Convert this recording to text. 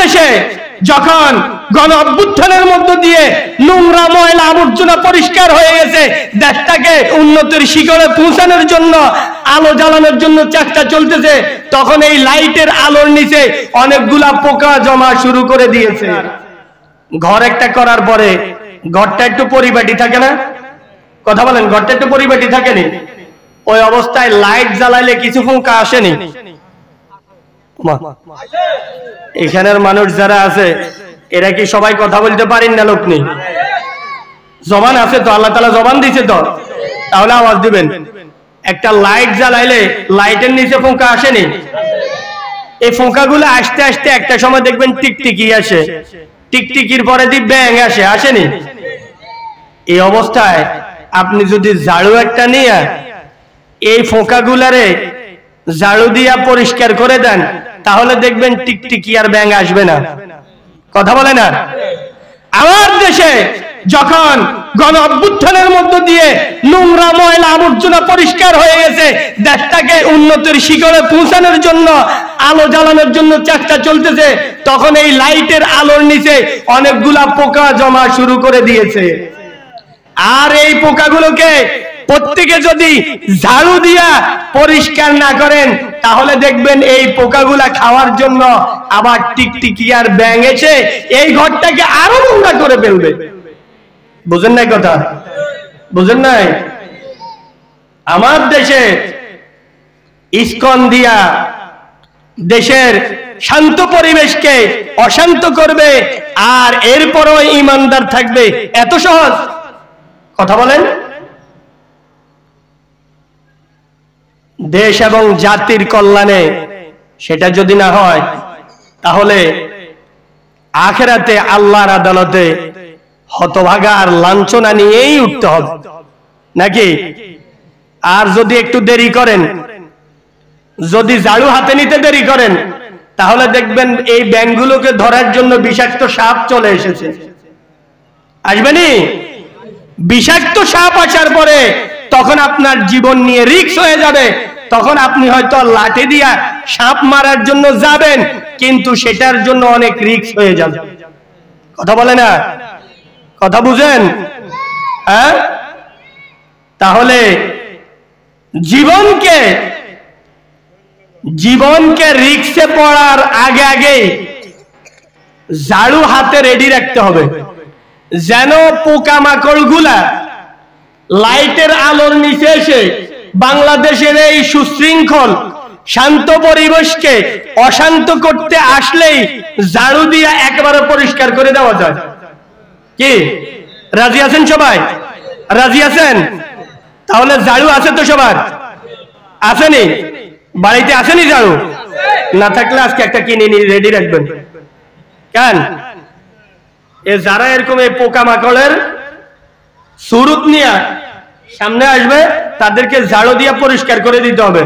দেশে যখন গণ অভ্যুত্থানের মধ্য দিয়ে নোংরা ময়লা আবর্জনা পরিষ্কার হয়ে গেছে, দেশটাকে উন্নতির শিখরে পৌঁছানোর জন্য আলো জ্বালানোর জন্য চেষ্টা চলতেছে, তখন এই লাইটের আলোর নিচে অনেকগুলা পোকা জমা শুরু করে দিয়েছে। ঘর একটা করার পরে ঘরটা একটু পরিপাটি থাকে না? কথা বলেন, ঘরটা একটু পরিপাটি থাকেনি? ওই অবস্থায় লাইট জ্বালাইলে কিছু পোকা আসেনি? এখানের মানুষ যারা আছে এরা কি সবাই কথা বলতে পারেন না? লোক নেই, জবান আছে তো, আল্লাহ তাআলা জবান দিয়েছে তো, তাহলে আওয়াজ দিবেন। একটা লাইট জ্বালাইলে লাইটের নিচে পোকা আসেনি? এই পোকাগুলো আস্তে আস্তে একটা সময় দেখবেন টিকটিকি আসে, টিকটিকির পরে দি ব্যাঙ আসে, আসেনি? এই অবস্থায় আপনি যদি ঝাড়ু একটা নিয়ে এই পোকাগুলারে ঝাড়ু দিয়া পরিষ্কার করে দেন, তাহলে দেখবেন টিকটিকি আর ব্যাঙ আসবে না। কথা বলে না? আমার দেশে যখন গণ অভ্যুত্থানের মধ্য দিয়ে নোংরা ময়লা আবর্জনা পরিষ্কার হয়ে গেছে, দেশটাকে উন্নতির শিখরে পৌঁছানোর জন্য আলো জ্বালানোর জন্য চেষ্টা চলতেছে, তখন এই লাইটের আলোর নিচে অনেকগুলা পোকা জমা শুরু করে দিয়েছে। আর এই পোকাগুলোকে প্রত্যেকে যদি ঝাড়ু দিয়া পরিষ্কার না করেন, তাহলে দেখবেন এই পোকাগুলা খাওয়ার জন্য আবার টিকটিকি আর ব্যাঙ এসে এই ঘরটাকে আরো নোংরা করে ফেলবে। বুঝেন নাই কথা? বুঝেন নাই? আমার দেশে ইসকন দিয়া দেশের শান্ত পরিবেশকে অশান্ত করবে, আর এরপরও ইমানদার থাকবে, এত সহজ? কথা বলেন। দেশ এবং জাতির কল্যাণে সেটা যদি না হয়, তাহলে আখিরাতে আল্লাহর আদালতে হতভাগা আর লাঞ্ছনা নিয়েই উঠতে হবে নাকি? আর যদি একটু দেরি করেন, যদি ঝাড়ু হাতে নিতে দেরি করেন, তাহলে দেখবেন এই ব্যাঙগুলোকে ধরার জন্য বিষাক্ত সাপ চলে এসেছে। আসবেনি? বিষাক্ত সাপ আসার পরে তখন আপনার জীবন নিয়ে রিস্ক হয়ে যাবে। তখন আপনি হয়তো লাঠি দিয়া সাপ মারার জন্য যাবেন, কিন্তু সেটার জন্য অনেক রিস্ক হয়ে যাবে। কথা বলে না? কথা বুঝেন? হ্যাঁ, তাহলে জীবনকে রিস্কে পড়ার আগে আগে ঝাড়ু হাতে রেডি রাখতে হবে, যেন পোকামাকড় গুলা লাইটের আলোর নিচে এসে বাংলাদেশের এই সুশৃঙ্খল শান্ত পরিবেশকে অশান্ত করতে আসলেই ঝাড়ু দিয়ে একেবারে পরিষ্কার করে দেওয়া যায়। কি রাজি আছেন সবাই? রাজি আছেন? তাহলে ঝাড়ু আছে তো সবার? আসেনি? বাড়িতে আসেনি ঝাড়ু? না থাকলে আজকে একটা কিনে নিয়ে রেডি রাখবেন। কেন? যারা এরকম এই পোকামাকড়ের সুরত নিয়ে সামনে আসবে, তাদেরকে ঝাড়ু দিয়ে পরিষ্কার করে দিতে হবে।